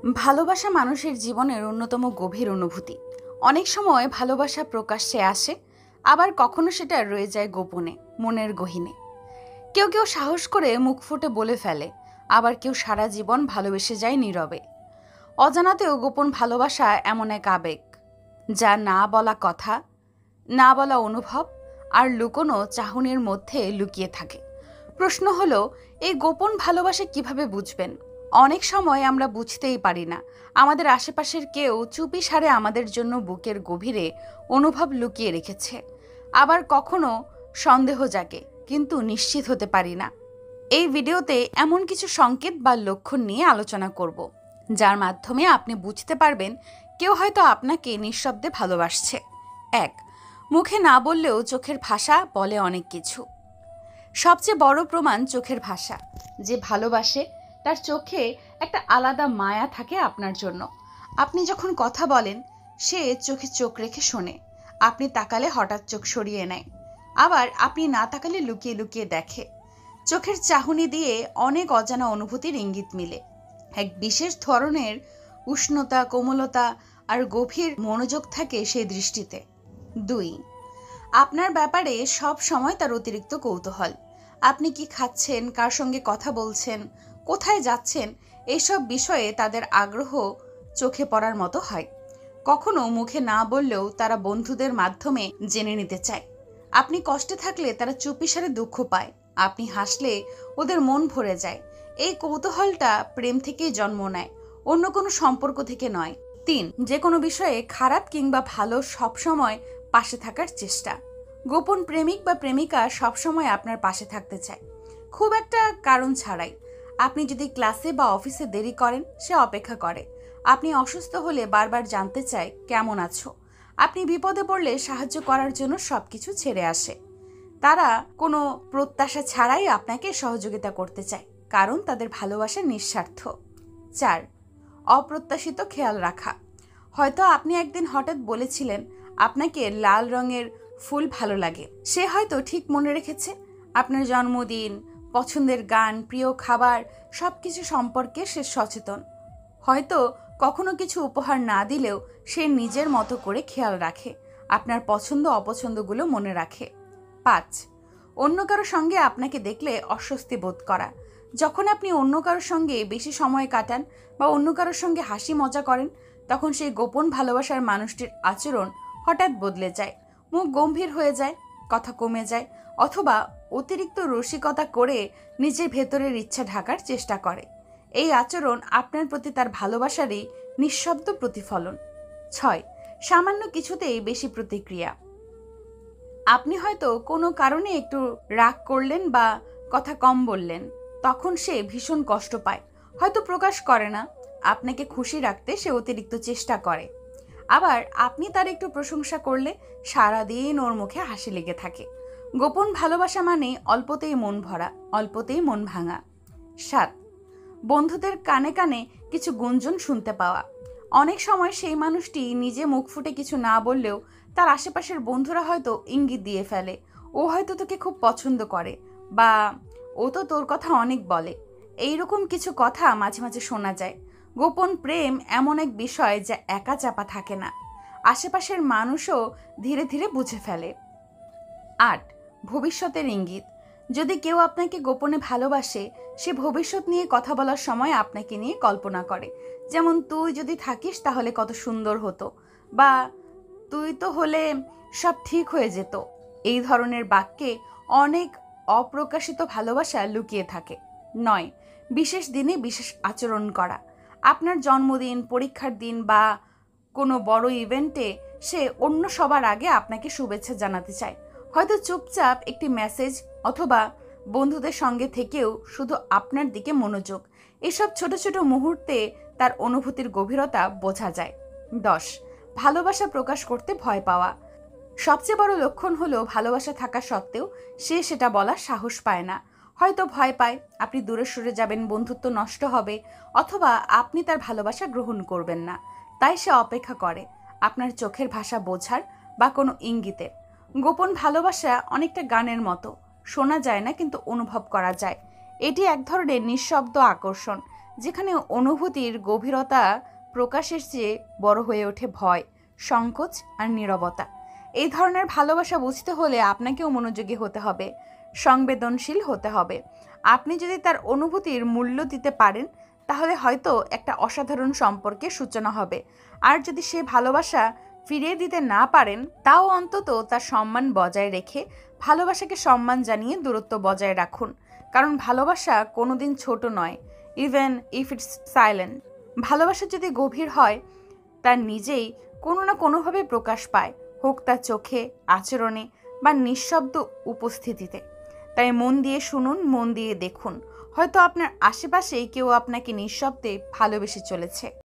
ভালোবাসা মানুষের জীবনের অন্যতম গভীর অনুভূতি। অনেক সময় ভালোবাসা প্রকাশ্যে আসে, আবার কখনো সেটা রয়ে যায় গোপনে, মনের গহীনে। কেউ কেউ সাহস করে মুখ ফুটে বলে ফেলে, আবার কেউ সারা জীবন ভালোবেসে যায় নীরবে। অজানাতেও গোপন ভালোবাসা এমন এক আবেগ, যা না বলা কথা, না বলা অনুভব আর লুকোনো চাহনির মধ্যে লুকিয়ে থাকে। প্রশ্ন হলো, এই গোপন ভালোবাসা কিভাবে বুঝবেন? অনেক সময় আমরা বুঝতেই পারি না আমাদের আশেপাশের কেউ চুপি সারে আমাদের জন্য বুকের গভীরে অনুভব লুকিয়ে রেখেছে। আবার কখনো সন্দেহ জাগে, কিন্তু নিশ্চিত হতে পারি না। এই ভিডিওতে এমন কিছু সংকেত বা লক্ষণ নিয়ে আলোচনা করব, যার মাধ্যমে আপনি বুঝতে পারবেন কেউ হয়তো আপনাকে নিঃশব্দে ভালোবাসছে। 1. মুখে না বললেও চোখের ভাষা বলে অনেক কিছু। সবচেয়ে বড় প্রমাণ চোখের ভাষা। যে ভালোবাসে তার চোখে একটা আলাদা মায়া থাকে আপনার জন্য। আপনি যখন কথা বলেন, সে চোখে চোখ রেখে শোনে। আপনি তাকালে হঠাৎ চোখ সরিয়ে নেয়, আবার আপনি না তাকালে লুকিয়ে লুকিয়ে দেখে। চোখের চাহনি দিয়ে অনেক অজানা অনুভূতির ইঙ্গিত মিলে। এক বিশেষ ধরনের উষ্ণতা, কোমলতা আর গভীর মনোযোগ থাকে সেই দৃষ্টিতে। 2. আপনার ব্যাপারে সব সময় তার অতিরিক্ত কৌতূহল। আপনি কি খাচ্ছেন, কার সঙ্গে কথা বলছেন, কোথায় যাচ্ছেন, এসব বিষয়ে তাদের আগ্রহ চোখে পড়ার মতো হয়। কখনো মুখে না বললেও তারা বন্ধুদের মাধ্যমে জেনে নিতে চায়। আপনি কষ্টে থাকলে তারা চুপিসারে দুঃখ পায়। আপনি হাসলে ওদের মন ভরে যায়। এই কৌতূহলটা প্রেম থেকেই জন্ম নেয়, অন্য কোনো সম্পর্ক থেকে নয়। 3. যে কোনো বিষয়ে খারাপ কিংবা ভালো সবসময় পাশে থাকার চেষ্টা। গোপন প্রেমিক বা প্রেমিকা সবসময় আপনার পাশে থাকতে চায়, খুব একটা কারণ ছাড়াই। আপনি যদি ক্লাসে বা অফিসে দেরি করেন, সে অপেক্ষা করে। আপনি অসুস্থ হলে বারবার জানতে চায় কেমন আছো। আপনি বিপদে পড়লে সাহায্য করার জন্য সবকিছু ছেড়ে আসে। তারা কোনো প্রত্যাশা ছাড়াই আপনাকে সহযোগিতা করতে চায়, কারণ তাদের ভালোবাসা নিঃস্বার্থ। 4. অপ্রত্যাশিত খেয়াল রাখা। হয়তো আপনি একদিন হঠাৎ বলেছিলেন আপনাকে লাল রঙের ফুল ভালো লাগে। সে হয়তো ঠিক মনে রেখেছে। আপনার জন্মদিন, পছন্দের গান, প্রিয় খাবার সবকিছু সম্পর্কে সে সচেতন। হয়তো কখনো কিছু উপহার না দিলেও সে নিজের মতো করে খেয়াল রাখে, আপনার পছন্দ অপছন্দগুলো মনে রাখে। 5. অন্য কারো সঙ্গে আপনাকে দেখলে অস্বস্তি বোধ করা। যখন আপনি অন্য কারোর সঙ্গে বেশি সময় কাটান বা অন্য কারোর সঙ্গে হাসি মজা করেন, তখন সেই গোপন ভালোবাসার মানুষটির আচরণ হঠাৎ বদলে যায়। মুখ গম্ভীর হয়ে যায়, কথা কমে যায়, অথবা অতিরিক্ত রসিকতা করে নিজের ভেতরের ইচ্ছা ঢাকার চেষ্টা করে। এই আচরণ আপনার প্রতি তার ভালোবাসারই নিঃশব্দ প্রতিফলন। 6. সামান্য কিছুতেই বেশি প্রতিক্রিয়া। আপনি হয়তো কোনো কারণে একটু রাগ করলেন বা কথা কম বললেন, তখন সে ভীষণ কষ্ট পায়। হয়তো প্রকাশ করে না, আপনাকে খুশি রাখতে সে অতিরিক্ত চেষ্টা করে। আবার আপনি তার একটু প্রশংসা করলে সারাদিন ওর মুখে হাসি লেগে থাকে। গোপন ভালোবাসা মানে অল্পতেই মন ভরা, অল্পতেই মন ভাঙা। 7. বন্ধুদের কানে কানে কিছু গুঞ্জন শুনতে পাওয়া। অনেক সময় সেই মানুষটি নিজে মুখ ফুটে কিছু না বললেও তার আশেপাশের বন্ধুরা হয়তো ইঙ্গিত দিয়ে ফেলে, ও হয়তো তোকে খুব পছন্দ করে, বা ও তো তোর কথা অনেক বলে। এইরকম কিছু কথা মাঝে মাঝে শোনা যায়। গোপন প্রেম এমন এক বিষয় যা একা চাপা থাকে না, আশেপাশের মানুষও ধীরে ধীরে বুঝে ফেলে। 8. ভবিষ্যতের ইঙ্গিত। যদি কেউ আপনাকে গোপনে ভালোবাসে, সে ভবিষ্যৎ নিয়ে কথা বলার সময় আপনাকে নিয়ে কল্পনা করে। যেমন, তুই যদি থাকিস তাহলে কত সুন্দর হতো, বা তুই তো হলে সব ঠিক হয়ে যেত। এই ধরনের বাক্যে অনেক অপ্রকাশিত ভালোবাসা লুকিয়ে থাকে। 9. বিশেষ দিনে বিশেষ আচরণ করা। আপনার জন্মদিন, পরীক্ষার দিন বা কোনো বড় ইভেন্টে সে অন্য সবার আগে আপনাকে শুভেচ্ছা জানাতে চায়। হয়তো চুপচাপ একটি মেসেজ, অথবা বন্ধুদের সঙ্গে থেকেও শুধু আপনার দিকে মনোযোগ। এসব ছোট ছোট মুহূর্তে তার অনুভূতির গভীরতা বোঝা যায়। 10. ভালোবাসা প্রকাশ করতে ভয় পাওয়া। সবচেয়ে বড় লক্ষণ হলো ভালোবাসা থাকা সত্ত্বেও সে সেটা বলার সাহস পায় না। হয়তো ভয় পায় আপনি দূরে সরে যাবেন, বন্ধুত্ব নষ্ট হবে, অথবা আপনি তার ভালোবাসা গ্রহণ করবেন না। তাই সে অপেক্ষা করে আপনার চোখের ভাষা বোঝার বা কোনো ইঙ্গিতের। গোপন ভালোবাসা অনেকটা গানের মতো, শোনা যায় না কিন্তু অনুভব করা যায়। এটি এক ধরনের নিঃশব্দ আকর্ষণ, যেখানে অনুভূতির গভীরতা প্রকাশের চেয়ে বড় হয়ে ওঠে ভয়, সংকোচ আর নীরবতা। এই ধরনের ভালোবাসা বুঝতে হলে আপনাকেও মনোযোগী হতে হবে, সংবেদনশীল হতে হবে। আপনি যদি তার অনুভূতির মূল্য দিতে পারেন, তাহলে হয়তো একটা অসাধারণ সম্পর্কের সূচনা হবে। আর যদি সে ভালোবাসা ফিরিয়ে দিতে না পারেন, তাও অন্তত তার সম্মান বজায় রেখে ভালোবাসাকে সম্মান জানিয়ে দূরত্ব বজায় রাখুন। কারণ ভালোবাসা কোনোদিন ছোট নয়, ইভেন ইফ ইটস সাইলেন্ট। ভালোবাসা যদি গভীর হয়, তার নিজেই কোনো না কোনোভাবে প্রকাশ পায়, হোক তার চোখে, আচরণে বা নিঃশব্দ উপস্থিতিতে। তাই মন দিয়ে শুনুন, মন দিয়ে দেখুন। হয়তো আপনার আশেপাশেই কেউ আপনাকে নিঃশব্দে ভালোবেসে চলেছে।